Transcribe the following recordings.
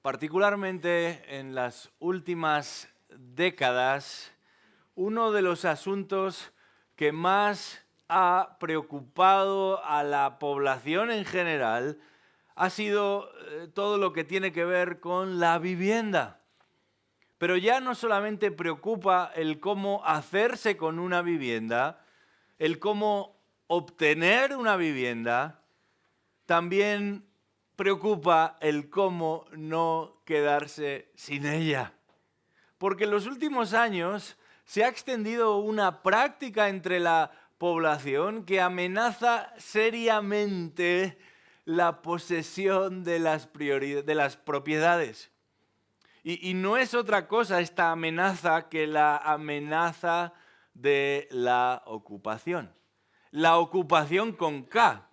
Particularmente en las últimas décadas, uno de los asuntos que más ha preocupado a la población en general ha sido todo lo que tiene que ver con la vivienda. Pero ya no solamente preocupa el cómo hacerse con una vivienda, el cómo obtener una vivienda, también preocupa el cómo no quedarse sin ella. Porque en los últimos años se ha extendido una práctica entre la población que amenaza seriamente la posesión de las propiedades. Y no es otra cosa esta amenaza que la amenaza de la ocupación. La ocupación con K.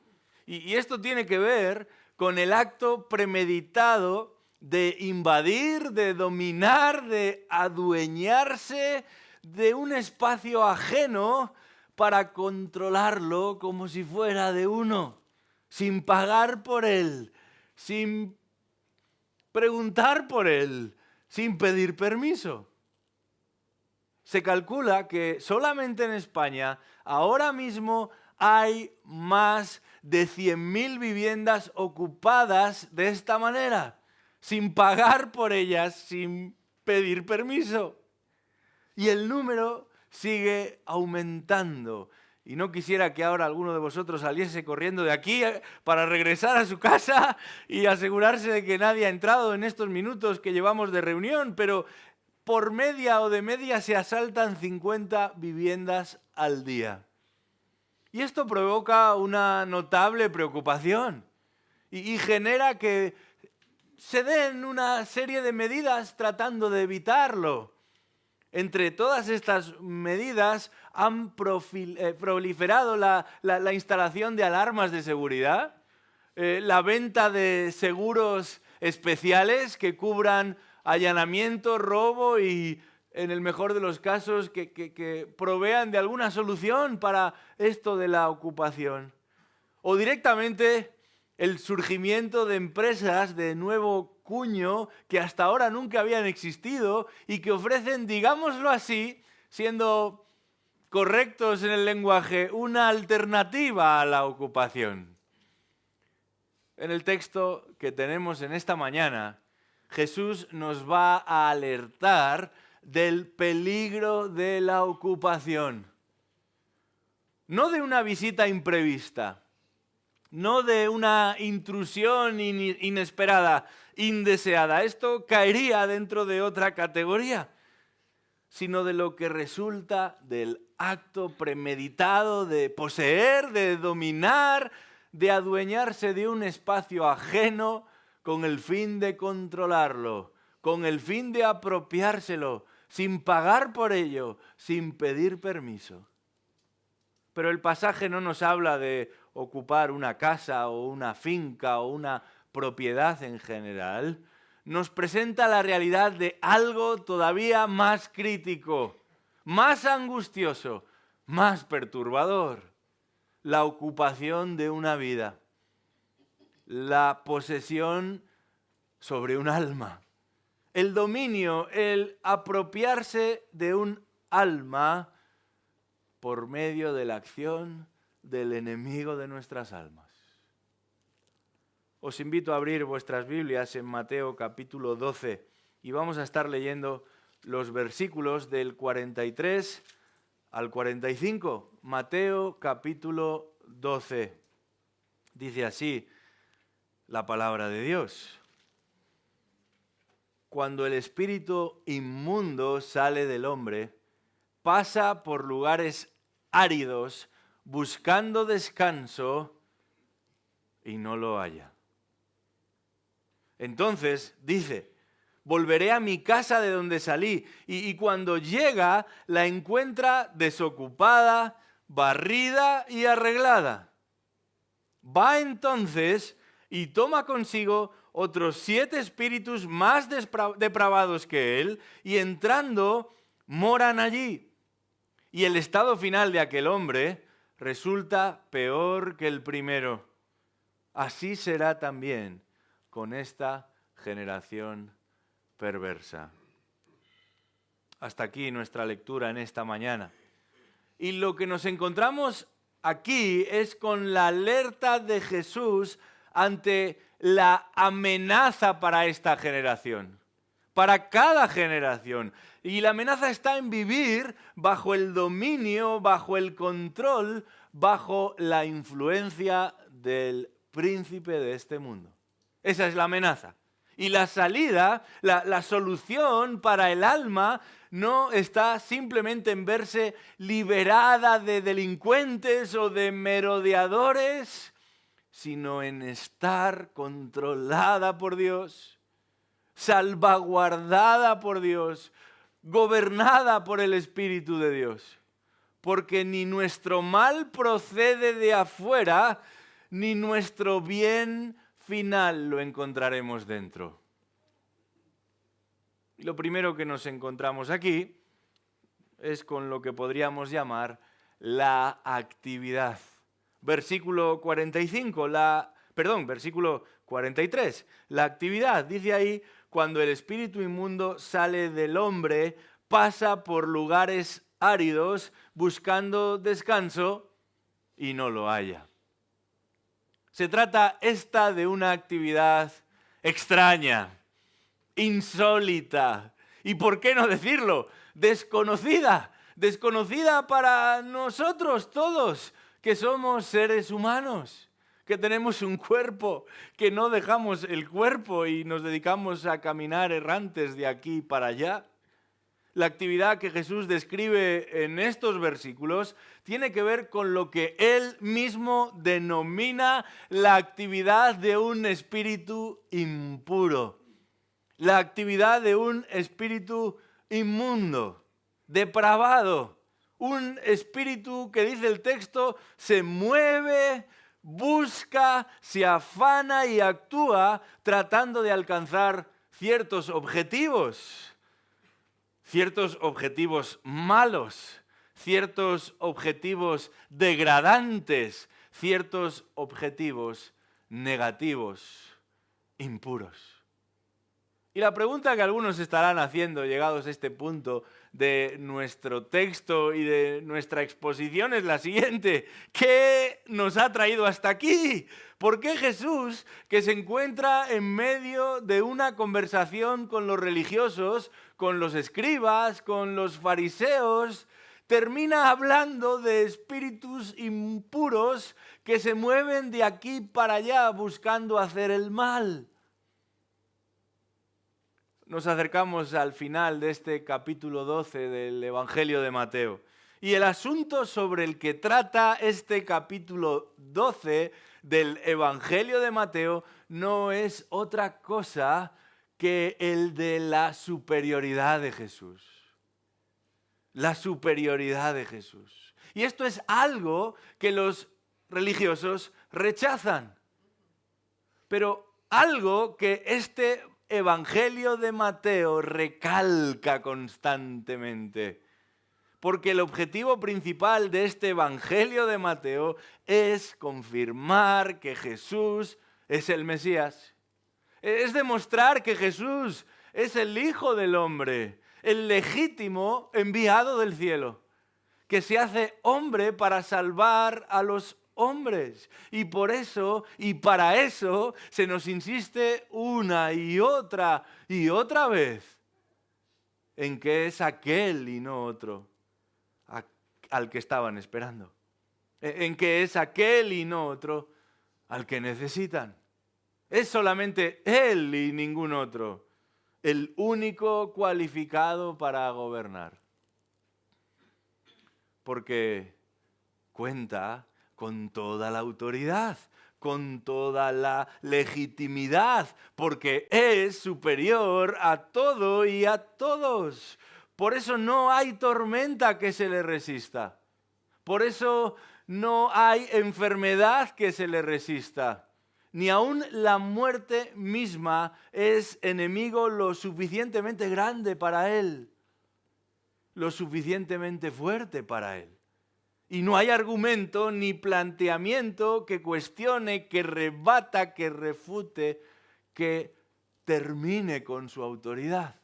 Y esto tiene que ver con el acto premeditado de invadir, de dominar, de adueñarse de un espacio ajeno para controlarlo como si fuera de uno, sin pagar por él, sin preguntar por él, sin pedir permiso. Se calcula que solamente en España ahora mismo hay más de 100.000 viviendas ocupadas de esta manera, sin pagar por ellas, sin pedir permiso. Y el número sigue aumentando. Y no quisiera que ahora alguno de vosotros saliese corriendo de aquí para regresar a su casa y asegurarse de que nadie ha entrado en estos minutos que llevamos de reunión, pero por media o de media se asaltan 50 viviendas al día. Y esto provoca una notable preocupación y genera que se den una serie de medidas tratando de evitarlo. Entre todas estas medidas han proliferado la instalación de alarmas de seguridad, la venta de seguros especiales que cubran allanamiento, robo y, en el mejor de los casos, que provean de alguna solución para esto de la ocupación. O directamente el surgimiento de empresas de nuevo cuño que hasta ahora nunca habían existido y que ofrecen, digámoslo así, siendo correctos en el lenguaje, una alternativa a la ocupación. En el texto que tenemos en esta mañana, Jesús nos va a alertar del peligro de la ocupación. No de una visita imprevista, no de una intrusión inesperada, indeseada. Esto caería dentro de otra categoría, sino de lo que resulta del acto premeditado de poseer, de dominar, de adueñarse de un espacio ajeno con el fin de controlarlo, con el fin de apropiárselo, sin pagar por ello, sin pedir permiso. Pero el pasaje no nos habla de ocupar una casa o una finca o una propiedad en general. Nos presenta la realidad de algo todavía más crítico, más angustioso, más perturbador: la ocupación de una vida, la posesión sobre un alma, el dominio, el apropiarse de un alma por medio de la acción del enemigo de nuestras almas. Os invito a abrir vuestras Biblias en Mateo capítulo 12 y vamos a estar leyendo los versículos del 43 al 45. Mateo capítulo 12. Dice así la palabra de Dios: cuando el espíritu inmundo sale del hombre, pasa por lugares áridos buscando descanso y no lo halla. Entonces dice: volveré a mi casa de donde salí, y cuando llega la encuentra desocupada, barrida y arreglada. Va entonces y toma consigo otros 7 espíritus más depravados que él, y entrando moran allí. Y el estado final de aquel hombre resulta peor que el primero. Así será también con esta generación perversa. Hasta aquí nuestra lectura en esta mañana. Y lo que nos encontramos aquí es con la alerta de Jesús ante la amenaza para esta generación, para cada generación. Y la amenaza está en vivir bajo el dominio, bajo el control, bajo la influencia del príncipe de este mundo. Esa es la amenaza. Y la salida, la solución para el alma no está simplemente en verse liberada de delincuentes o de merodeadores, sino en estar controlada por Dios, salvaguardada por Dios, gobernada por el Espíritu de Dios. Porque ni nuestro mal procede de afuera, ni nuestro bien final lo encontraremos dentro. Y lo primero que nos encontramos aquí es con lo que podríamos llamar la actividad. Versículo 43. La actividad, dice ahí, cuando el espíritu inmundo sale del hombre, pasa por lugares áridos buscando descanso y no lo halla. Se trata esta de una actividad extraña, insólita y, ¿por qué no decirlo?, desconocida para nosotros todos, que somos seres humanos, que tenemos un cuerpo, que no dejamos el cuerpo y nos dedicamos a caminar errantes de aquí para allá. La actividad que Jesús describe en estos versículos tiene que ver con lo que Él mismo denomina la actividad de un espíritu impuro, la actividad de un espíritu inmundo, depravado, un espíritu que, dice el texto, se mueve, busca, se afana y actúa tratando de alcanzar ciertos objetivos malos, ciertos objetivos degradantes, ciertos objetivos negativos, impuros. Y la pregunta que algunos estarán haciendo llegados a este punto de nuestro texto y de nuestra exposición es la siguiente: ¿qué nos ha traído hasta aquí? ¿Por qué Jesús, que se encuentra en medio de una conversación con los religiosos, con los escribas, con los fariseos, termina hablando de espíritus impuros que se mueven de aquí para allá buscando hacer el mal? Nos acercamos al final de este capítulo 12 del Evangelio de Mateo. Y el asunto sobre el que trata este capítulo 12 del Evangelio de Mateo no es otra cosa que el de la superioridad de Jesús. La superioridad de Jesús. Y esto es algo que los religiosos rechazan. Pero algo que este Evangelio de Mateo recalca constantemente. Porque el objetivo principal de este Evangelio de Mateo es confirmar que Jesús es el Mesías. Es demostrar que Jesús es el Hijo del Hombre, el legítimo enviado del cielo, que se hace hombre para salvar a los hombres. Y por eso, y para eso, se nos insiste una y otra vez en que es aquel y no otro al que estaban esperando. En que es aquel y no otro al que necesitan. Es solamente Él y ningún otro, el único cualificado para gobernar. Porque cuenta con toda la autoridad, con toda la legitimidad, porque es superior a todo y a todos. Por eso no hay tormenta que se le resista. Por eso no hay enfermedad que se le resista. Ni aun la muerte misma es enemigo lo suficientemente grande para Él, lo suficientemente fuerte para Él. Y no hay argumento ni planteamiento que cuestione, que rebata, que refute, que termine con su autoridad.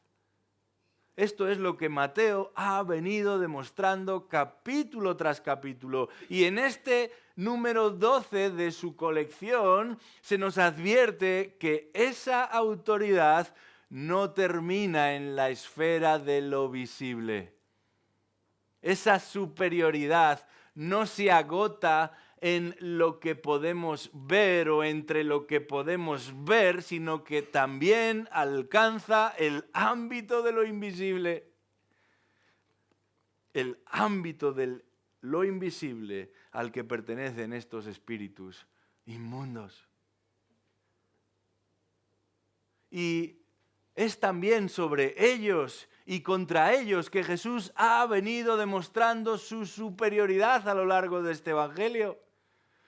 Esto es lo que Mateo ha venido demostrando capítulo tras capítulo. Y en este número 12 de su colección se nos advierte que esa autoridad no termina en la esfera de lo visible. Esa superioridad no se agota en lo que podemos ver o entre lo que podemos ver, sino que también alcanza el ámbito de lo invisible. El ámbito de lo invisible al que pertenecen estos espíritus inmundos. Y es también sobre ellos y contra ellos que Jesús ha venido demostrando su superioridad a lo largo de este Evangelio.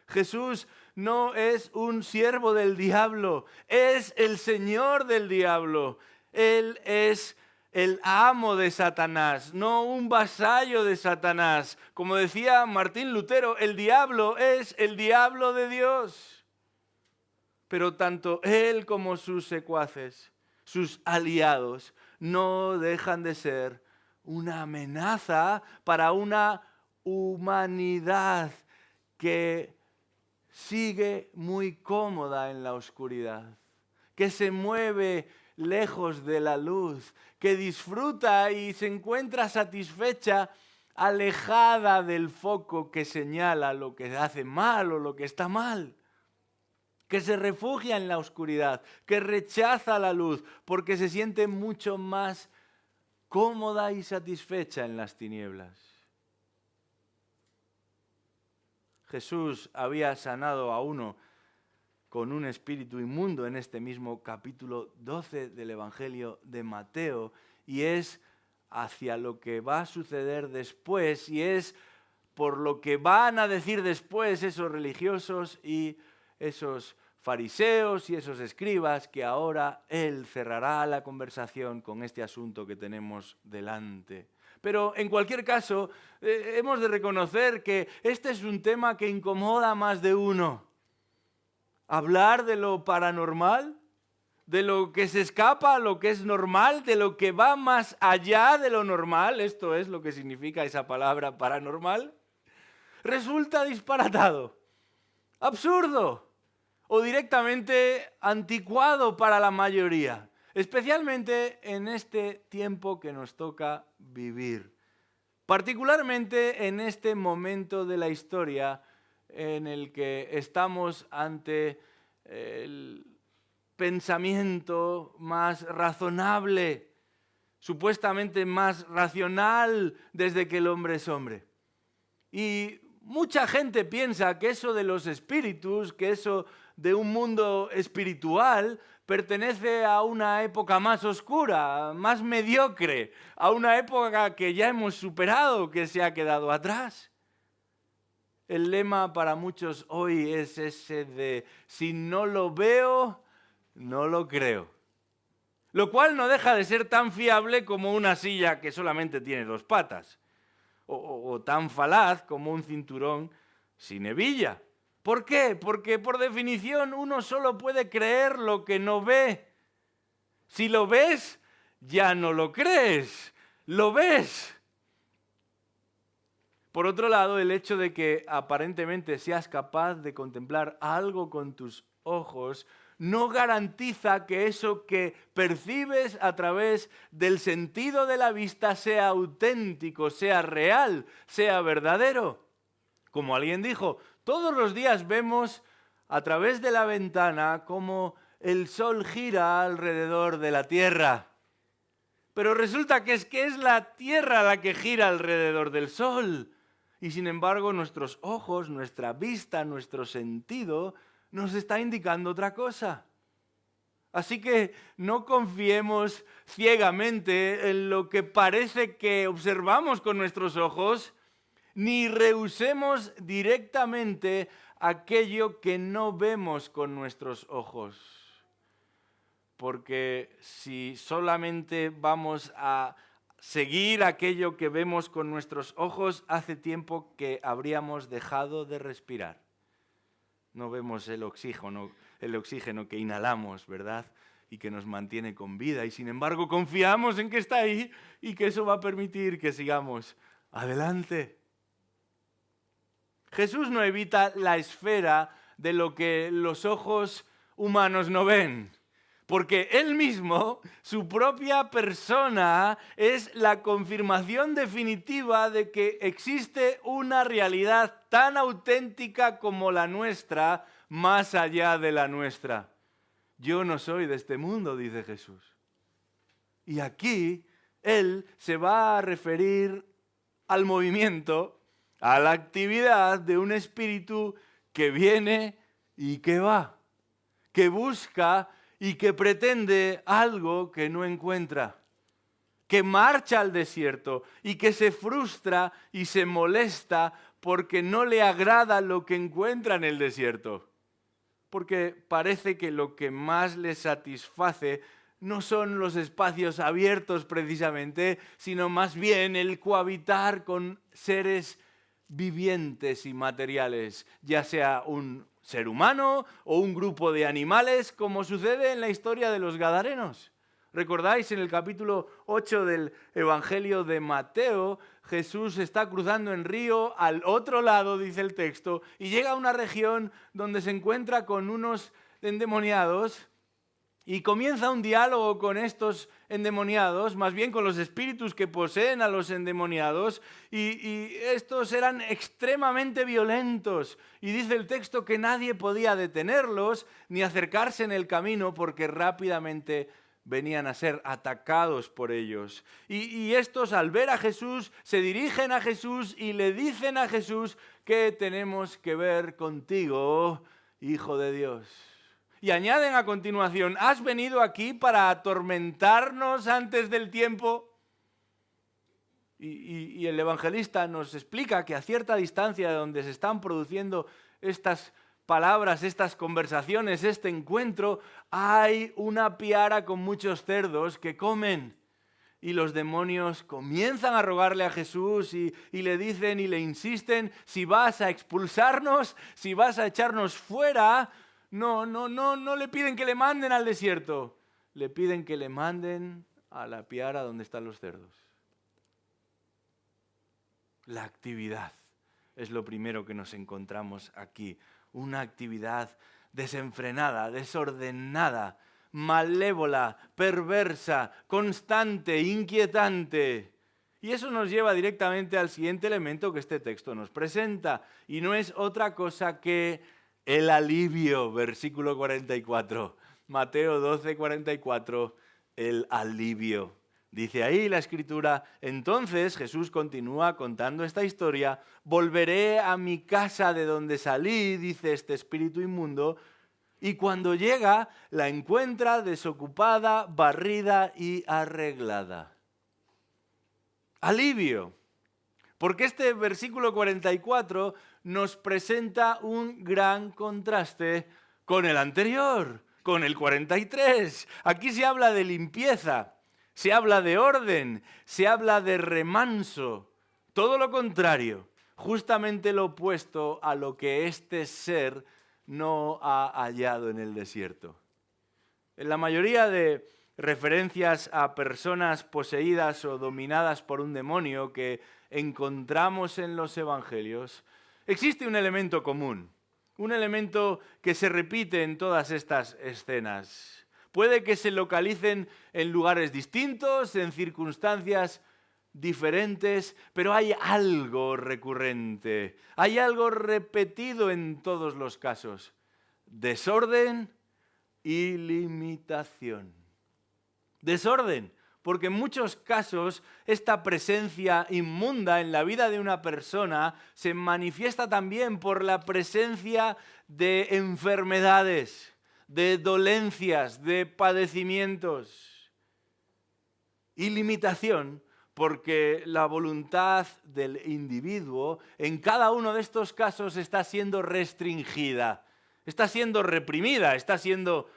Jesús no es un siervo del diablo, es el Señor del diablo. Él es el amo de Satanás, no un vasallo de Satanás. Como decía Martín Lutero, el diablo es el diablo de Dios. Pero tanto él como sus secuaces, sus aliados, no dejan de ser una amenaza para una humanidad que sigue muy cómoda en la oscuridad, que se mueve lejos de la luz, que disfruta y se encuentra satisfecha alejada del foco que señala lo que hace mal o lo que está mal, que se refugia en la oscuridad, que rechaza la luz porque se siente mucho más cómoda y satisfecha en las tinieblas. Jesús había sanado a uno con un espíritu inmundo en este mismo capítulo 12 del Evangelio de Mateo, y es hacia lo que va a suceder después, y es por lo que van a decir después esos religiosos y esos fariseos y esos escribas, que ahora él cerrará la conversación con este asunto que tenemos delante. Pero en cualquier caso, hemos de reconocer que este es un tema que incomoda a más de uno. Hablar de lo paranormal, de lo que se escapa a lo que es normal, de lo que va más allá de lo normal, esto es lo que significa esa palabra paranormal, resulta disparatado, absurdo o directamente anticuado para la mayoría. Especialmente en este tiempo que nos toca vivir. Particularmente en este momento de la historia en el que estamos ante el pensamiento más razonable, supuestamente más racional desde que el hombre es hombre. Y mucha gente piensa que eso de los espíritus, que eso de un mundo espiritual, pertenece a una época más oscura, más mediocre, a una época que ya hemos superado, que se ha quedado atrás. El lema para muchos hoy es ese de si no lo veo, no lo creo. Lo cual no deja de ser tan fiable como una silla que solamente tiene dos patas. O tan falaz como un cinturón sin hebilla. ¿Por qué? Porque por definición uno solo puede creer lo que no ve. Si lo ves, ya no lo crees, lo ves. Por otro lado, el hecho de que aparentemente seas capaz de contemplar algo con tus ojos no garantiza que eso que percibes a través del sentido de la vista sea auténtico, sea real, sea verdadero. Como alguien dijo, todos los días vemos a través de la ventana cómo el sol gira alrededor de la Tierra. Pero resulta que es la Tierra la que gira alrededor del sol. Y sin embargo, nuestros ojos, nuestra vista, nuestro sentido nos está indicando otra cosa. Así que no confiemos ciegamente en lo que parece que observamos con nuestros ojos, ni rehusemos directamente aquello que no vemos con nuestros ojos. Porque si solamente vamos a seguir aquello que vemos con nuestros ojos, hace tiempo que habríamos dejado de respirar. No vemos el oxígeno que inhalamos, ¿verdad? y que nos mantiene con vida. Y sin embargo confiamos en que está ahí y que eso va a permitir que sigamos adelante. Jesús no evita la esfera de lo que los ojos humanos no ven, porque Él mismo, su propia persona, es la confirmación definitiva de que existe una realidad tan auténtica como la nuestra, más allá de la nuestra. Yo no soy de este mundo, dice Jesús. Y aquí Él se va a referir al movimiento, a la actividad de un espíritu que viene y que va, que busca y que pretende algo que no encuentra, que marcha al desierto y que se frustra y se molesta porque no le agrada lo que encuentra en el desierto, porque parece que lo que más le satisface no son los espacios abiertos precisamente, sino más bien el cohabitar con seres vivientes y materiales, ya sea un ser humano o un grupo de animales, como sucede en la historia de los Gadarenos. ¿Recordáis en el capítulo 8 del Evangelio de Mateo? Jesús está cruzando en río al otro lado, dice el texto, y llega a una región donde se encuentra con unos endemoniados y comienza un diálogo con estos endemoniados, más bien con los espíritus que poseen a los endemoniados, y estos eran extremadamente violentos. Y dice el texto que nadie podía detenerlos ni acercarse en el camino porque rápidamente venían a ser atacados por ellos. Y estos, al ver a Jesús, se dirigen a Jesús y le dicen a Jesús: ¿qué tenemos que ver contigo, Hijo de Dios? Y añaden a continuación: ¿has venido aquí para atormentarnos antes del tiempo? Y el evangelista nos explica que a cierta distancia de donde se están produciendo estas palabras, estas conversaciones, este encuentro, hay una piara con muchos cerdos que comen. Y los demonios comienzan a rogarle a Jesús y le dicen y le insisten: si vas a expulsarnos, si vas a echarnos fuera, no le piden que le manden al desierto, le piden que le manden a la piara donde están los cerdos. La actividad es lo primero que nos encontramos aquí. Una actividad desenfrenada, desordenada, malévola, perversa, constante, inquietante. Y eso nos lleva directamente al siguiente elemento que este texto nos presenta, y no es otra cosa que el alivio, versículo 44. Mateo 12, 44, el alivio. Dice ahí la Escritura: entonces Jesús continúa contando esta historia: volveré a mi casa de donde salí, dice este espíritu inmundo, y cuando llega la encuentra desocupada, barrida y arreglada. Alivio. Porque este versículo 44 nos presenta un gran contraste con el anterior, con el 43. Aquí se habla de limpieza, se habla de orden, se habla de remanso. Todo lo contrario, justamente lo opuesto a lo que este ser no ha hallado en el desierto. En la mayoría de referencias a personas poseídas o dominadas por un demonio que encontramos en los evangelios, existe un elemento común, un elemento que se repite en todas estas escenas. Puede que se localicen en lugares distintos, en circunstancias diferentes, pero hay algo recurrente, hay algo repetido en todos los casos: desorden y limitación. Desorden, porque en muchos casos esta presencia inmunda en la vida de una persona se manifiesta también por la presencia de enfermedades, de dolencias, de padecimientos. Y limitación, porque la voluntad del individuo en cada uno de estos casos está siendo restringida, está siendo reprimida, está siendo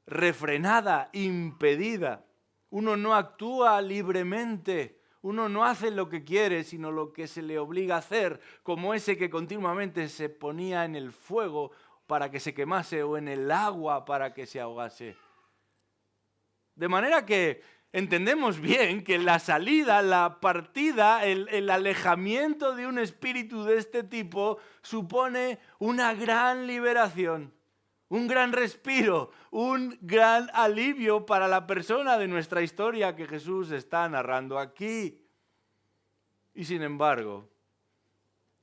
refrenada, impedida. Uno no actúa libremente, uno no hace lo que quiere, sino lo que se le obliga a hacer, como ese que continuamente se ponía en el fuego para que se quemase o en el agua para que se ahogase. De manera que entendemos bien que la salida, la partida, el alejamiento de un espíritu de este tipo supone una gran liberación, un gran respiro, un gran alivio para la persona de nuestra historia que Jesús está narrando aquí. Y sin embargo,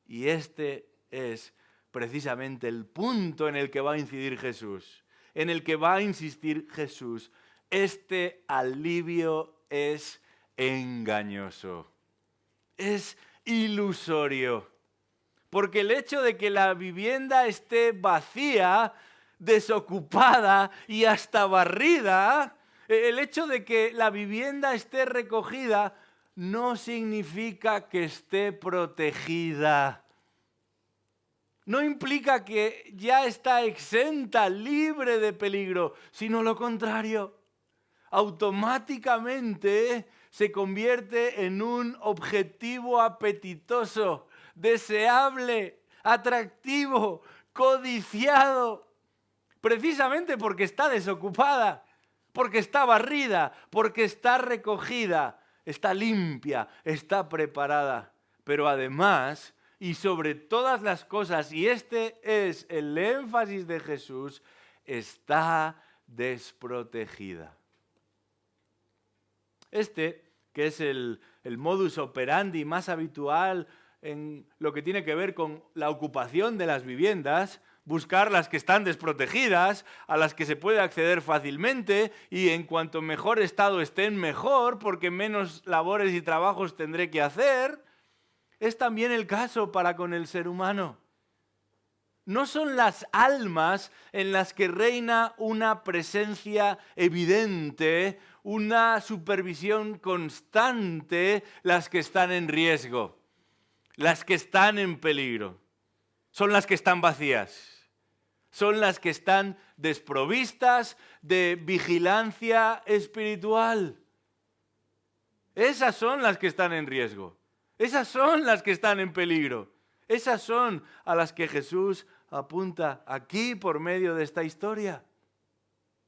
y este es precisamente el punto en el que va a incidir Jesús, en el que va a insistir Jesús, este alivio es engañoso, es ilusorio, porque el hecho de que la vivienda esté vacía, desocupada y hasta barrida, el hecho de que la vivienda esté recogida no significa que esté protegida. No implica que ya está exenta, libre de peligro, sino lo contrario. Automáticamente se convierte en un objetivo apetitoso, deseable, atractivo, codiciado, precisamente porque está desocupada, porque está barrida, porque está recogida, está limpia, está preparada. Pero además, y sobre todas las cosas, y este es el énfasis de Jesús, está desprotegida. Este, que es el modus operandi más habitual en lo que tiene que ver con la ocupación de las viviendas, buscar las que están desprotegidas, a las que se puede acceder fácilmente y en cuanto mejor estado estén mejor, porque menos labores y trabajos tendré que hacer, es también el caso para con el ser humano. No son las almas en las que reina una presencia evidente, una supervisión constante, las que están en riesgo, las que están en peligro. Son las que están vacías, son las que están desprovistas de vigilancia espiritual. Esas son las que están en riesgo, esas son las que están en peligro, esas son a las que Jesús apunta aquí por medio de esta historia.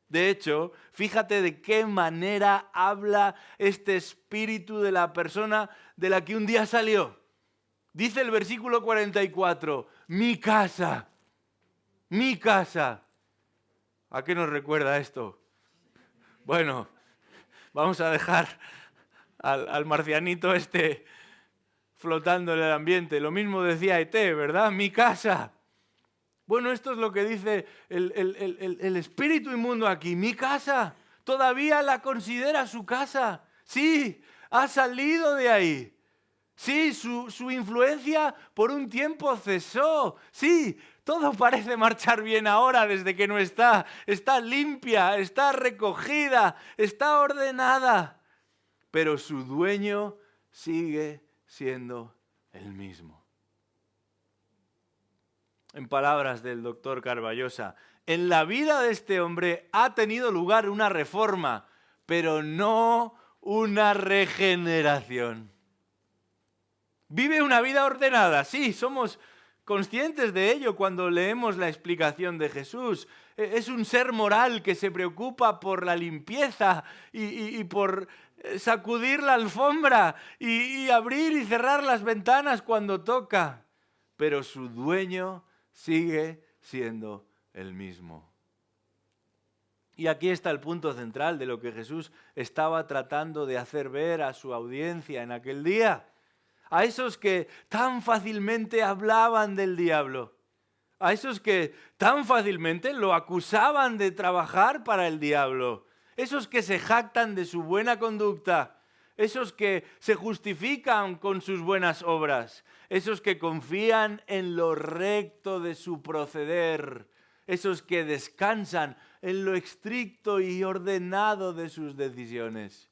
De hecho, fíjate de qué manera habla este espíritu de la persona de la que un día salió. Dice el versículo 44, mi casa, mi casa. ¿A qué nos recuerda esto? Bueno, vamos a dejar al marcianito este flotando en el ambiente. Lo mismo decía ET, ¿verdad? Mi casa. Bueno, esto es lo que dice el espíritu inmundo aquí. Mi casa, todavía la considera su casa. Sí, ha salido de ahí. Sí, su influencia por un tiempo cesó. Sí, todo parece marchar bien ahora desde que no está. Está limpia, está recogida, está ordenada. Pero su dueño sigue siendo el mismo. En palabras del doctor Carballosa, en la vida de este hombre ha tenido lugar una reforma, pero no una regeneración. Vive una vida ordenada, sí, somos conscientes de ello cuando leemos la explicación de Jesús. Es un ser moral que se preocupa por la limpieza y por sacudir la alfombra y abrir y cerrar las ventanas cuando toca. Pero su dueño sigue siendo el mismo. Y aquí está el punto central de lo que Jesús estaba tratando de hacer ver a su audiencia en aquel día. A esos que tan fácilmente hablaban del diablo, a esos que tan fácilmente lo acusaban de trabajar para el diablo, esos que se jactan de su buena conducta, esos que se justifican con sus buenas obras, esos que confían en lo recto de su proceder, esos que descansan en lo estricto y ordenado de sus decisiones.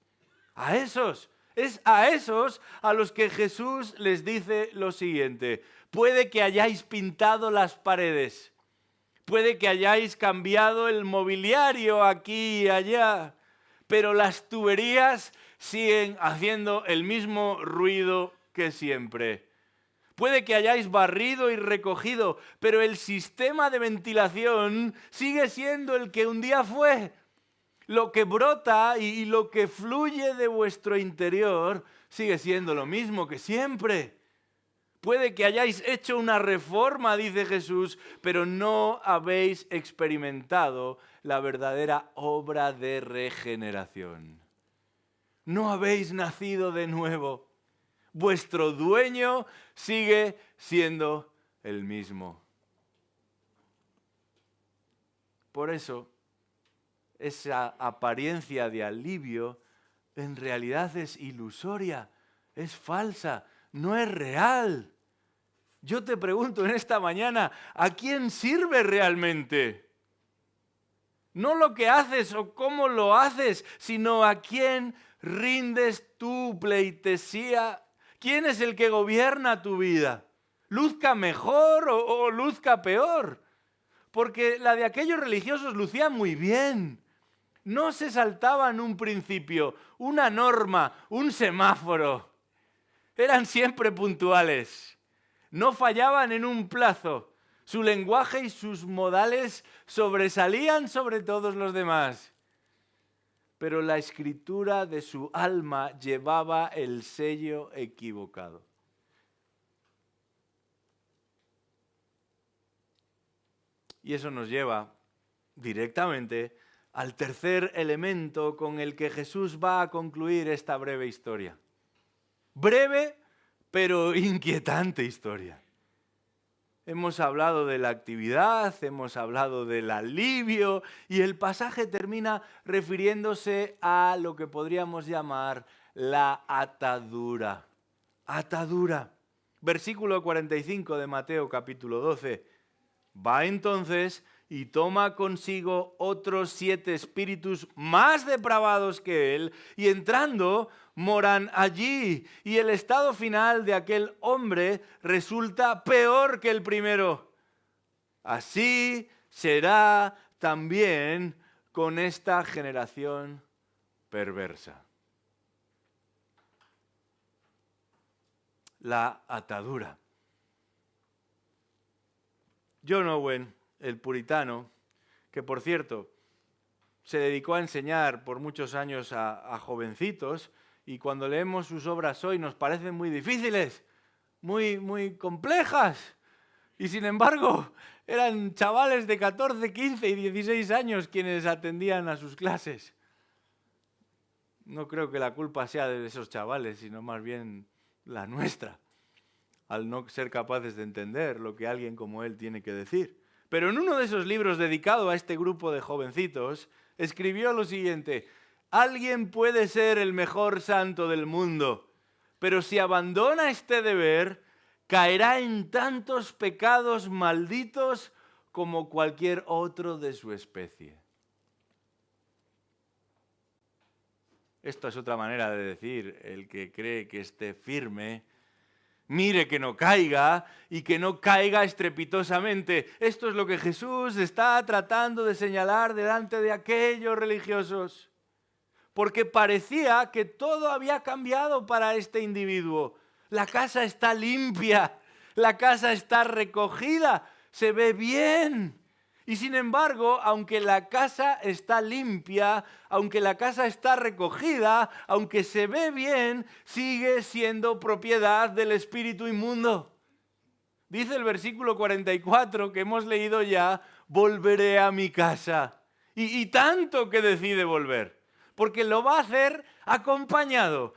Es a esos a los que Jesús les dice lo siguiente: puede que hayáis pintado las paredes, puede que hayáis cambiado el mobiliario aquí y allá, pero las tuberías siguen haciendo el mismo ruido que siempre. Puede que hayáis barrido y recogido, pero el sistema de ventilación sigue siendo el que un día fue. Lo que brota y lo que fluye de vuestro interior sigue siendo lo mismo que siempre. Puede que hayáis hecho una reforma, dice Jesús, pero no habéis experimentado la verdadera obra de regeneración. No habéis nacido de nuevo. Vuestro dueño sigue siendo el mismo. Por eso, esa apariencia de alivio en realidad es ilusoria, es falsa, no es real. Yo te pregunto en esta mañana, ¿a quién sirve realmente? No lo que haces o cómo lo haces, sino a quién rindes tu pleitesía. ¿Quién es el que gobierna tu vida? ¿Luzca mejor o luzca peor? Porque la de aquellos religiosos lucía muy bien. No se saltaba en un principio una norma, un semáforo. Eran siempre puntuales. No fallaban en un plazo. Su lenguaje y sus modales sobresalían sobre todos los demás. Pero la escritura de su alma llevaba el sello equivocado. Y eso nos lleva directamente al tercer elemento con el que Jesús va a concluir esta breve historia. Breve, pero inquietante historia. Hemos hablado de la actividad, hemos hablado del alivio y el pasaje termina refiriéndose a lo que podríamos llamar la atadura. Atadura. Versículo 45 de Mateo capítulo 12. Va entonces y toma consigo otros 7 espíritus más depravados que él, y entrando moran allí, y el estado final de aquel hombre resulta peor que el primero. Así será también con esta generación perversa. La atadura. John Owen, el puritano, que por cierto se dedicó a enseñar por muchos años a jovencitos, y cuando leemos sus obras hoy nos parecen muy difíciles, muy complejas, y sin embargo eran chavales de 14, 15 y 16 años quienes atendían a sus clases. No creo que la culpa sea de esos chavales, sino más bien la nuestra, al no ser capaces de entender lo que alguien como él tiene que decir. Pero en uno de esos libros dedicado a este grupo de jovencitos, escribió lo siguiente: alguien puede ser el mejor santo del mundo, pero si abandona este deber, caerá en tantos pecados malditos como cualquier otro de su especie. Esto es otra manera de decir: el que cree que esté firme, mire que no caiga, y que no caiga estrepitosamente. Esto es lo que Jesús está tratando de señalar delante de aquellos religiosos. Porque parecía que todo había cambiado para este individuo. La casa está limpia, la casa está recogida, se ve bien. Y sin embargo, aunque la casa está limpia, aunque la casa está recogida, aunque se ve bien, sigue siendo propiedad del espíritu inmundo. Dice el versículo 44 que hemos leído ya: volveré a mi casa. Y tanto que decide volver. Porque lo va a hacer acompañado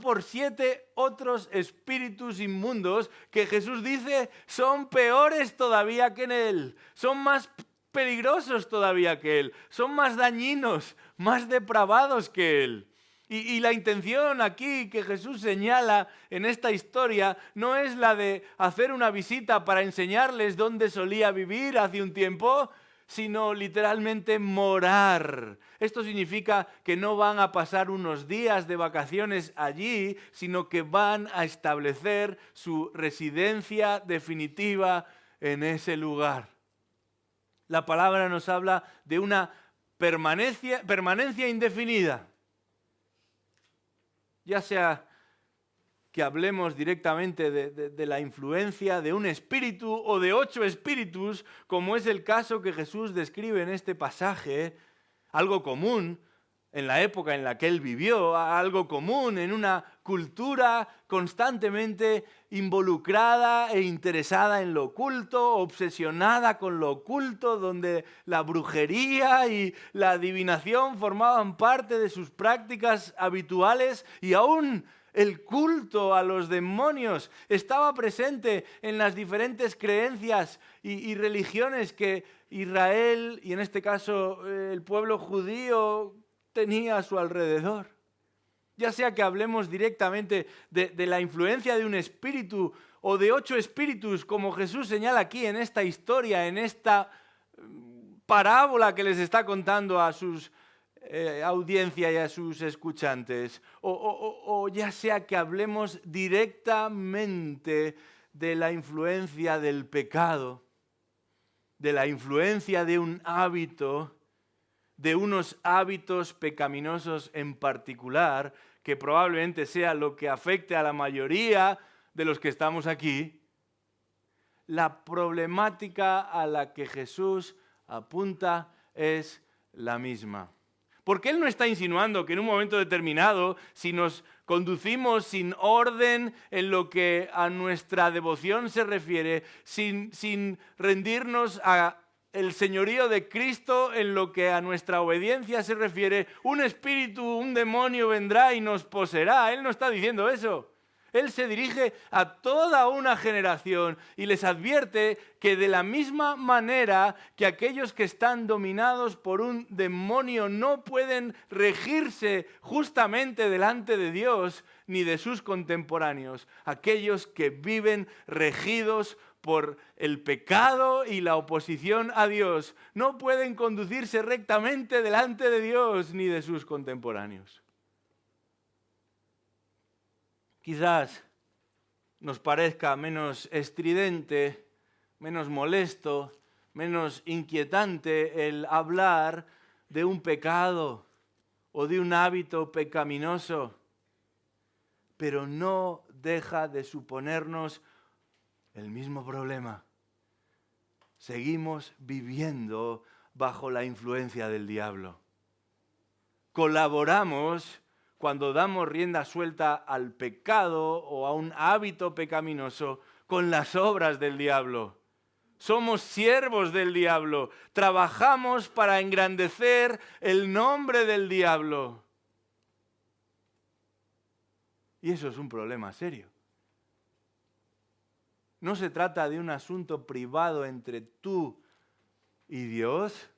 por 7 otros espíritus inmundos que Jesús dice son peores todavía que en él, son más peligrosos todavía que él, son más dañinos, más depravados que él. Y la intención aquí que Jesús señala en esta historia no es la de hacer una visita para enseñarles dónde solía vivir hace un tiempo, sino literalmente morar. Esto significa que no van a pasar unos días de vacaciones allí, sino que van a establecer su residencia definitiva en ese lugar. La palabra nos habla de una permanencia indefinida. Ya sea que hablemos directamente de la influencia de un espíritu o de 8 espíritus, como es el caso que Jesús describe en este pasaje, algo común en la época en la que él vivió, algo común en una cultura constantemente involucrada e interesada en lo oculto, obsesionada con lo oculto, donde la brujería y la adivinación formaban parte de sus prácticas habituales y aún el culto a los demonios estaba presente en las diferentes creencias y religiones que Israel, y en este caso el pueblo judío, tenía a su alrededor. Ya sea que hablemos directamente de la influencia de un espíritu o de 8 espíritus, como Jesús señala aquí en esta historia, en esta parábola que les está contando a sus audiencia y a sus escuchantes, o ya sea que hablemos directamente de la influencia del pecado, de la influencia de un hábito, de unos hábitos pecaminosos en particular, que probablemente sea lo que afecte a la mayoría de los que estamos aquí, la problemática a la que Jesús apunta es la misma. Porque Él no está insinuando que en un momento determinado, si nos conducimos sin orden en lo que a nuestra devoción se refiere, sin rendirnos a el señorío de Cristo en lo que a nuestra obediencia se refiere, un espíritu, un demonio vendrá y nos poseerá. Él no está diciendo eso. Él se dirige a toda una generación y les advierte que de la misma manera que aquellos que están dominados por un demonio no pueden regirse justamente delante de Dios ni de sus contemporáneos, aquellos que viven regidos por el pecado y la oposición a Dios no pueden conducirse rectamente delante de Dios ni de sus contemporáneos. Quizás nos parezca menos estridente, menos molesto, menos inquietante el hablar de un pecado o de un hábito pecaminoso, pero no deja de suponernos el mismo problema. Seguimos viviendo bajo la influencia del diablo. Colaboramos cuando damos rienda suelta al pecado o a un hábito pecaminoso con las obras del diablo. Somos siervos del diablo. Trabajamos para engrandecer el nombre del diablo. Y eso es un problema serio. No se trata de un asunto privado entre tú y Dios.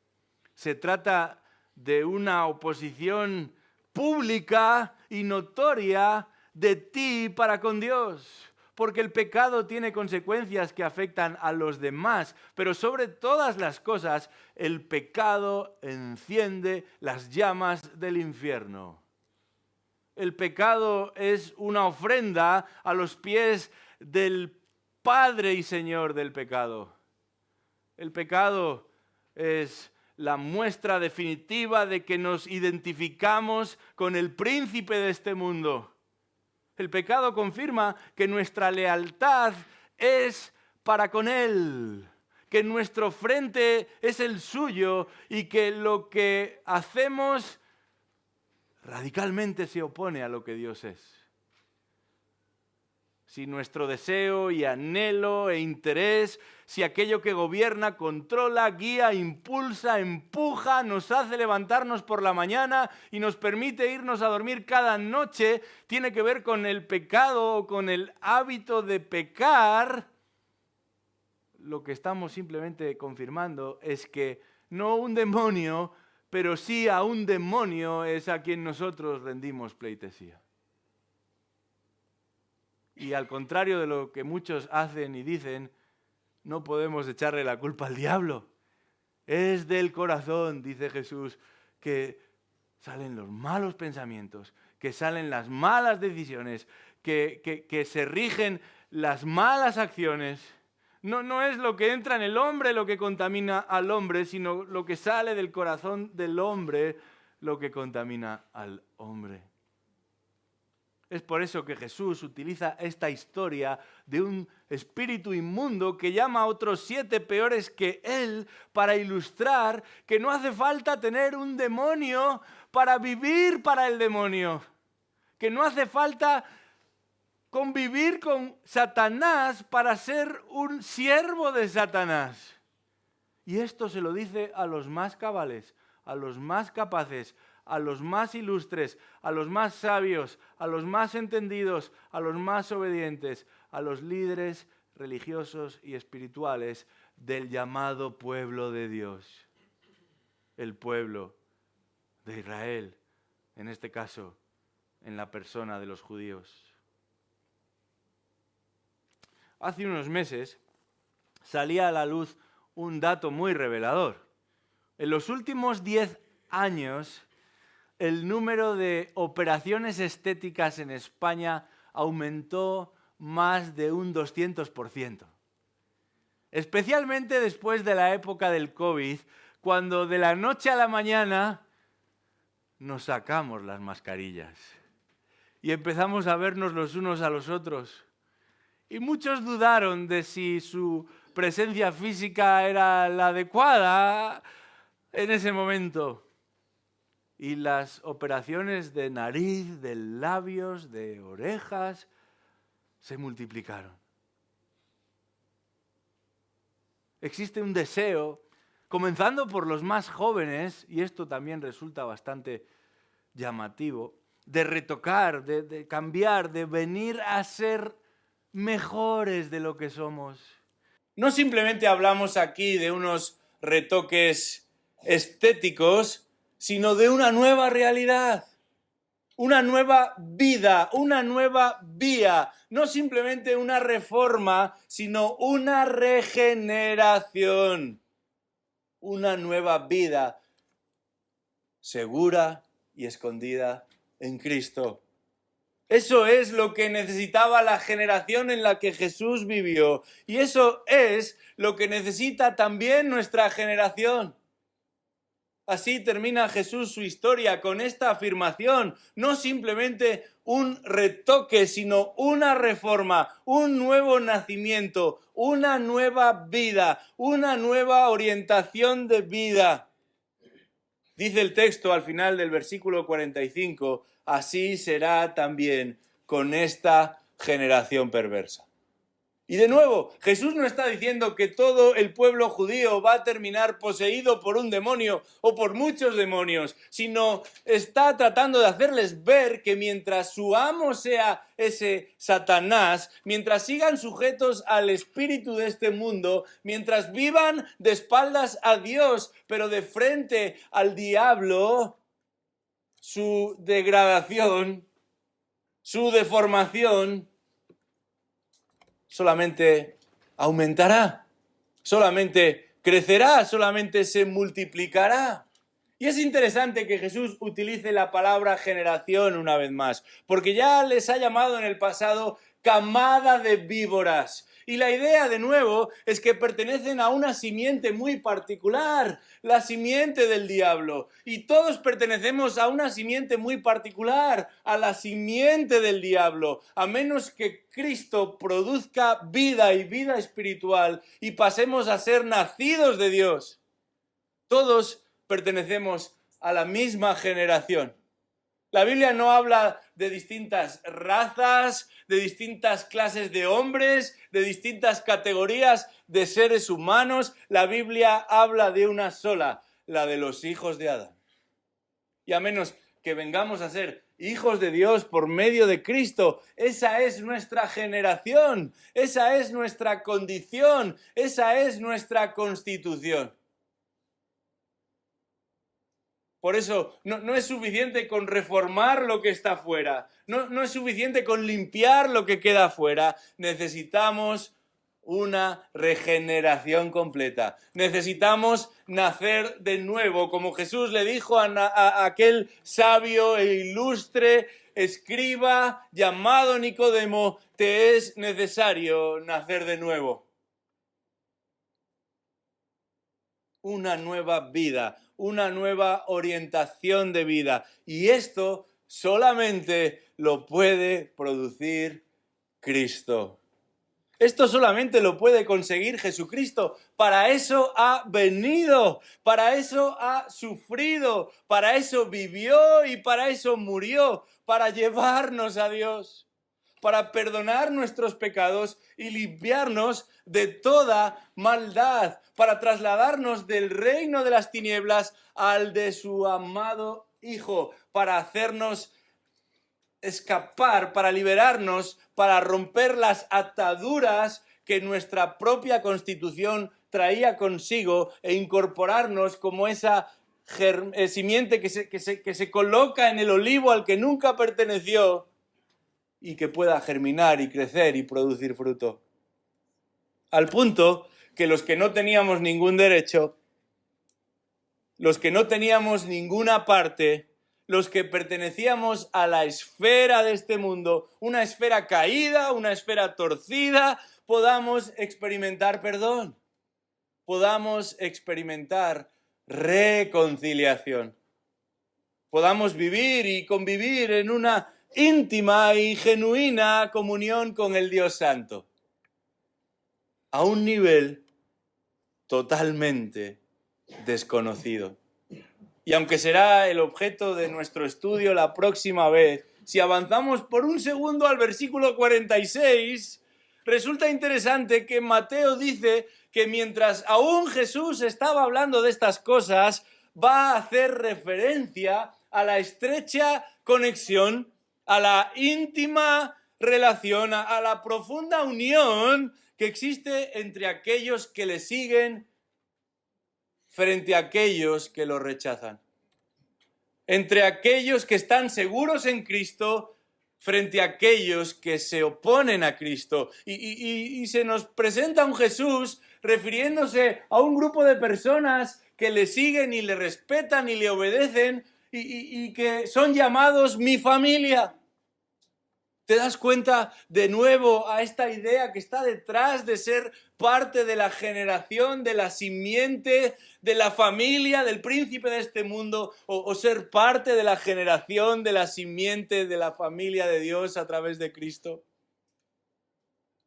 Se trata de una oposición pública y notoria de ti para con Dios. Porque el pecado tiene consecuencias que afectan a los demás. Pero sobre todas las cosas, el pecado enciende las llamas del infierno. El pecado es una ofrenda a los pies del Padre y Señor del pecado. El pecado es la muestra definitiva de que nos identificamos con el príncipe de este mundo. El pecado confirma que nuestra lealtad es para con Él, que nuestro frente es el suyo y que lo que hacemos radicalmente se opone a lo que Dios es. Si nuestro deseo y anhelo e interés, si aquello que gobierna, controla, guía, impulsa, empuja, nos hace levantarnos por la mañana y nos permite irnos a dormir cada noche, tiene que ver con el pecado o con el hábito de pecar, lo que estamos simplemente confirmando es que no un demonio, pero sí a un demonio es a quien nosotros rendimos pleitesía. Y al contrario de lo que muchos hacen y dicen, no podemos echarle la culpa al diablo. Es del corazón, dice Jesús, que salen los malos pensamientos, que salen las malas decisiones, que se rigen las malas acciones. No es lo que entra en el hombre lo que contamina al hombre, sino lo que sale del corazón del hombre lo que contamina al hombre. Es por eso que Jesús utiliza esta historia de un espíritu inmundo que llama a otros 7 peores que él para ilustrar que no hace falta tener un demonio para vivir para el demonio. Que no hace falta convivir con Satanás para ser un siervo de Satanás. Y esto se lo dice a los más cabales, a los más capaces, a los más ilustres, a los más sabios, a los más entendidos, a los más obedientes, a los líderes religiosos y espirituales del llamado pueblo de Dios. El pueblo de Israel, en este caso, en la persona de los judíos. Hace unos meses salía a la luz un dato muy revelador. En los últimos 10 años, el número de operaciones estéticas en España aumentó más de un 200%. Especialmente después de la época del COVID, cuando de la noche a la mañana nos sacamos las mascarillas y empezamos a vernos los unos a los otros. Y muchos dudaron de si su presencia física era la adecuada en ese momento. Y las operaciones de nariz, de labios, de orejas, se multiplicaron. Existe un deseo, comenzando por los más jóvenes, y esto también resulta bastante llamativo, de retocar, de cambiar, de venir a ser mejores de lo que somos. No simplemente hablamos aquí de unos retoques estéticos, sino de una nueva realidad, una nueva vida, una nueva vía, no simplemente una reforma, sino una regeneración, una nueva vida segura y escondida en Cristo. Eso es lo que necesitaba la generación en la que Jesús vivió. Y eso es lo que necesita también nuestra generación. Así termina Jesús su historia con esta afirmación. No simplemente un retoque, sino una reforma, un nuevo nacimiento, una nueva vida, una nueva orientación de vida. Dice el texto al final del versículo 45, así será también con esta generación perversa. Y de nuevo, Jesús no está diciendo que todo el pueblo judío va a terminar poseído por un demonio o por muchos demonios, sino está tratando de hacerles ver que mientras su amo sea ese Satanás, mientras sigan sujetos al espíritu de este mundo, mientras vivan de espaldas a Dios, pero de frente al diablo, su degradación, su deformación, solamente aumentará, solamente crecerá, solamente se multiplicará. Y es interesante que Jesús utilice la palabra generación una vez más, porque ya les ha llamado en el pasado camada de víboras. Y la idea, de nuevo, es que pertenecen a una simiente muy particular, la simiente del diablo. Y todos pertenecemos a una simiente muy particular, a la simiente del diablo. A menos que Cristo produzca vida y vida espiritual y pasemos a ser nacidos de Dios. Todos pertenecemos a la misma generación. La Biblia no habla de distintas razas, de distintas clases de hombres, de distintas categorías de seres humanos. La Biblia habla de una sola, la de los hijos de Adán. Y a menos que vengamos a ser hijos de Dios por medio de Cristo, esa es nuestra generación, esa es nuestra condición, esa es nuestra constitución. Por eso no es suficiente con reformar lo que está fuera, no es suficiente con limpiar lo que queda afuera. Necesitamos una regeneración completa. Necesitamos nacer de nuevo, como Jesús le dijo a aquel sabio e ilustre escriba llamado Nicodemo, te es necesario nacer de nuevo. Una nueva vida, una nueva orientación de vida. Y esto solamente lo puede producir Cristo. Esto solamente lo puede conseguir Jesucristo. Para eso ha venido, para eso ha sufrido, para eso vivió y para eso murió, para llevarnos a Dios, para perdonar nuestros pecados y limpiarnos de toda maldad, para trasladarnos del reino de las tinieblas al de su amado Hijo, para hacernos escapar, para liberarnos, para romper las ataduras que nuestra propia Constitución traía consigo e incorporarnos como esa simiente que se coloca en el olivo al que nunca perteneció y que pueda germinar y crecer y producir fruto. Al punto que los que no teníamos ningún derecho, los que no teníamos ninguna parte, los que pertenecíamos a la esfera de este mundo, una esfera caída, una esfera torcida, podamos experimentar perdón, podamos experimentar reconciliación, podamos vivir y convivir en una íntima y genuina comunión con el Dios Santo, a un nivel totalmente desconocido. Y aunque será el objeto de nuestro estudio la próxima vez, si avanzamos por un segundo al versículo 46, resulta interesante que Mateo dice que mientras aún Jesús estaba hablando de estas cosas, va a hacer referencia a la estrecha conexión, a la íntima relación, a la profunda unión que existe entre aquellos que le siguen frente a aquellos que lo rechazan. Entre aquellos que están seguros en Cristo frente a aquellos que se oponen a Cristo. Y se nos presenta un Jesús refiriéndose a un grupo de personas que le siguen y le respetan y le obedecen y que son llamados mi familia. ¿Te das cuenta de nuevo a esta idea que está detrás de ser parte de la generación, de la simiente, de la familia, del príncipe de este mundo, o ser parte de la generación, de la simiente, de la familia de Dios a través de Cristo?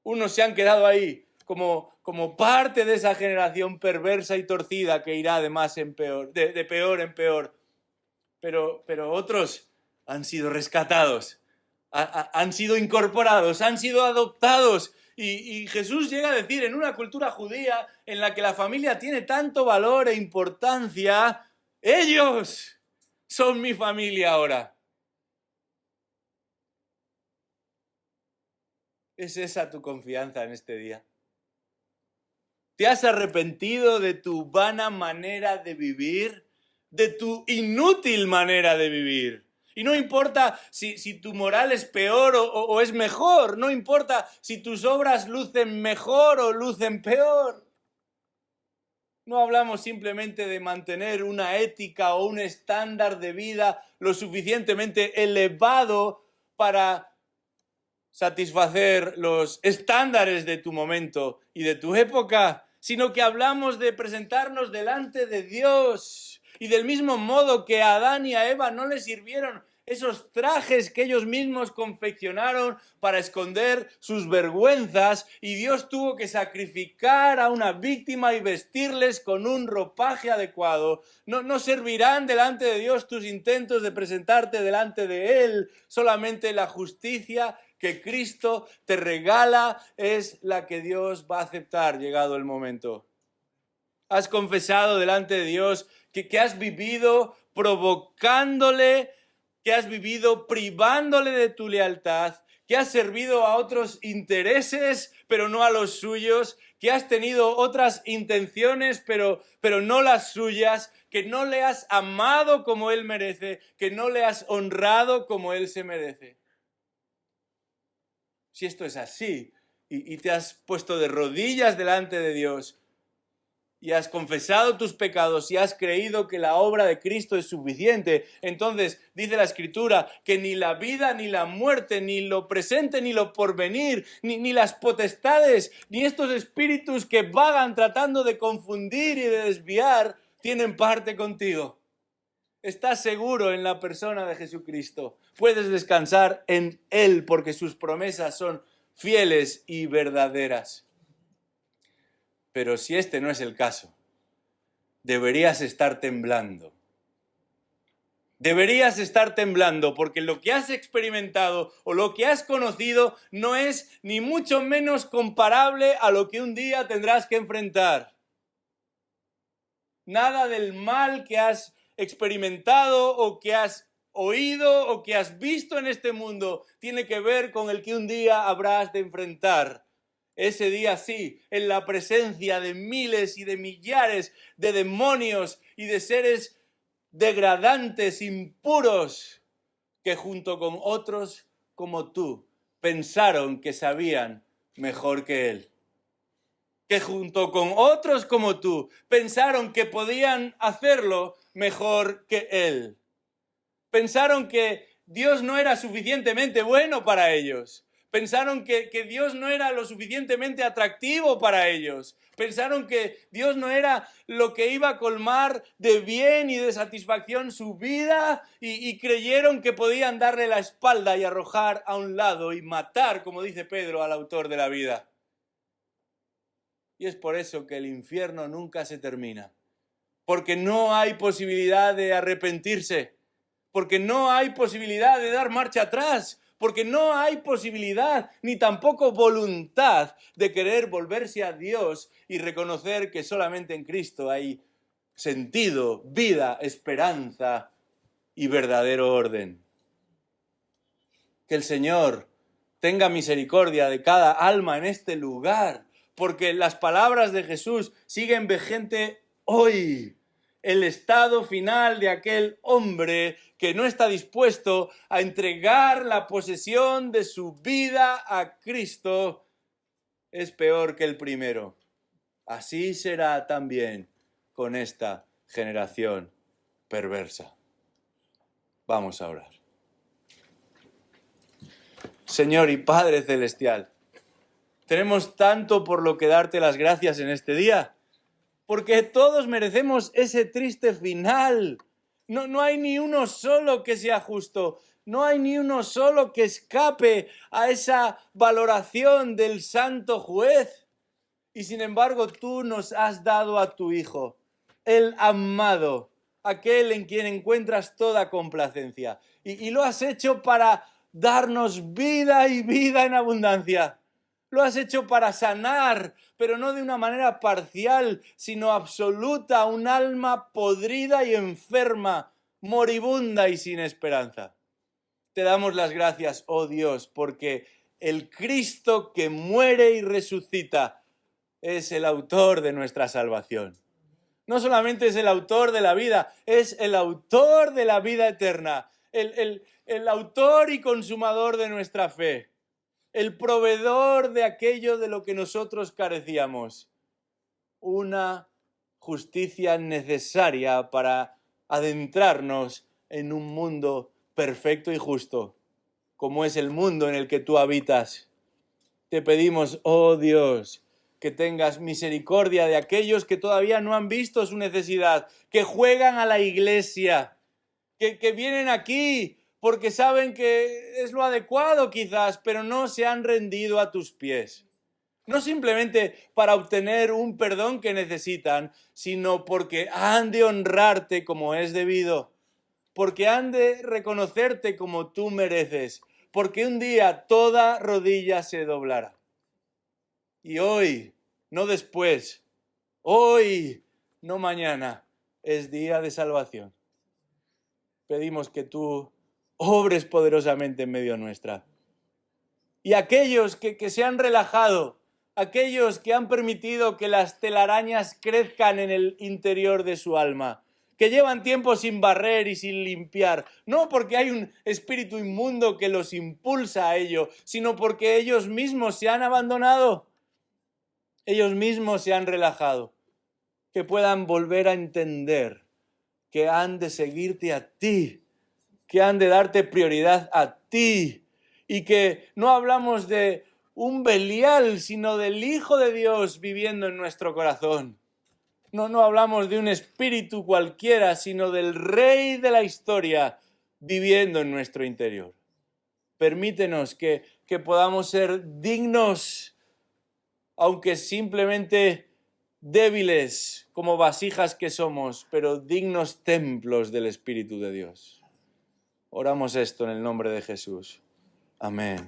Unos se han quedado ahí como parte de esa generación perversa y torcida que irá de más en peor, de peor en peor. Pero otros han sido rescatados. Han sido incorporados, han sido adoptados. Y Jesús llega a decir, en una cultura judía en la que la familia tiene tanto valor e importancia, ellos son mi familia ahora. ¿Es esa tu confianza en este día? ¿Te has arrepentido de tu vana manera de vivir? ¿De tu inútil manera de vivir? Y no importa si tu moral es peor o es mejor. No importa si tus obras lucen mejor o lucen peor. No hablamos simplemente de mantener una ética o un estándar de vida lo suficientemente elevado para satisfacer los estándares de tu momento y de tu época, sino que hablamos de presentarnos delante de Dios. Y del mismo modo que a Adán y a Eva no les sirvieron esos trajes que ellos mismos confeccionaron para esconder sus vergüenzas, y Dios tuvo que sacrificar a una víctima y vestirles con un ropaje adecuado, no servirán delante de Dios tus intentos de presentarte delante de Él. Solamente la justicia que Cristo te regala es la que Dios va a aceptar llegado el momento. Has confesado delante de Dios que has vivido provocándole, que has vivido privándole de tu lealtad, que has servido a otros intereses, pero no a los suyos, que has tenido otras intenciones, pero no las suyas, que no le has amado como Él merece, que no le has honrado como Él se merece. Si esto es así y te has puesto de rodillas delante de Dios, y has confesado tus pecados y has creído que la obra de Cristo es suficiente, entonces dice la Escritura que ni la vida ni la muerte, ni lo presente ni lo porvenir, ni las potestades, ni estos espíritus que vagan tratando de confundir y de desviar, tienen parte contigo. estás seguro en la persona de Jesucristo. Puedes descansar en Él porque sus promesas son fieles y verdaderas. Pero si este no es el caso, deberías estar temblando. Deberías estar temblando porque lo que has experimentado o lo que has conocido no es ni mucho menos comparable a lo que un día tendrás que enfrentar. Nada del mal que has experimentado o que has oído o que has visto en este mundo tiene que ver con el que un día habrás de enfrentar. Ese día sí, en la presencia de miles y de millares de demonios y de seres degradantes, impuros, que junto con otros como tú pensaron que sabían mejor que Él. Que junto con otros como tú pensaron que podían hacerlo mejor que Él. Pensaron que Dios no era suficientemente bueno para ellos. Pensaron que Dios no era lo suficientemente atractivo para ellos. Pensaron que Dios no era lo que iba a colmar de bien y de satisfacción su vida y creyeron que podían darle la espalda y arrojar a un lado y matar, como dice Pedro, al autor de la vida. Y es por eso que el infierno nunca se termina. Porque no hay posibilidad de arrepentirse. Porque no hay posibilidad de dar marcha atrás. Porque no hay posibilidad ni tampoco voluntad de querer volverse a Dios y reconocer que solamente en Cristo hay sentido, vida, esperanza y verdadero orden. Que el Señor tenga misericordia de cada alma en este lugar, porque las palabras de Jesús siguen vigente hoy. El estado final de aquel hombre que no está dispuesto a entregar la posesión de su vida a Cristo es peor que el primero. Así será también con esta generación perversa. Vamos a orar. Señor y Padre Celestial, tenemos tanto por lo que darte las gracias en este día, porque todos merecemos ese triste final. No hay ni uno solo que sea justo, no hay ni uno solo que escape a esa valoración del santo juez. Y sin embargo tú nos has dado a tu Hijo, el amado, aquel en quien encuentras toda complacencia. Y lo has hecho para darnos vida y vida en abundancia. Lo has hecho para sanar, pero no de una manera parcial, sino absoluta, un alma podrida y enferma, moribunda y sin esperanza. Te damos las gracias, oh Dios, porque el Cristo que muere y resucita es el autor de nuestra salvación. No solamente es el autor de la vida, es el autor de la vida eterna, el autor y consumador de nuestra fe, el proveedor de aquello de lo que nosotros carecíamos. Una justicia necesaria para adentrarnos en un mundo perfecto y justo, como es el mundo en el que tú habitas. Te pedimos, oh Dios, que tengas misericordia de aquellos que todavía no han visto su necesidad, que juegan a la iglesia, que vienen aquí porque saben que es lo adecuado quizás, pero no se han rendido a tus pies. No simplemente para obtener un perdón que necesitan, sino porque han de honrarte como es debido, porque han de reconocerte como tú mereces, porque un día toda rodilla se doblará. Y hoy, no después, hoy, no mañana, es día de salvación. Pedimos que tú obres poderosamente en medio nuestra. Y aquellos que se han relajado, aquellos que han permitido que las telarañas crezcan en el interior de su alma, que llevan tiempo sin barrer y sin limpiar, no porque hay un espíritu inmundo que los impulsa a ello, sino porque ellos mismos se han abandonado, ellos mismos se han relajado, que puedan volver a entender que han de seguirte a ti, que han de darte prioridad a ti, y que no hablamos de un Belial, sino del Hijo de Dios viviendo en nuestro corazón. No hablamos de un espíritu cualquiera, sino del Rey de la historia viviendo en nuestro interior. Permítenos que podamos ser dignos, aunque simplemente débiles como vasijas que somos, pero dignos templos del Espíritu de Dios. Oramos esto en el nombre de Jesús. Amén.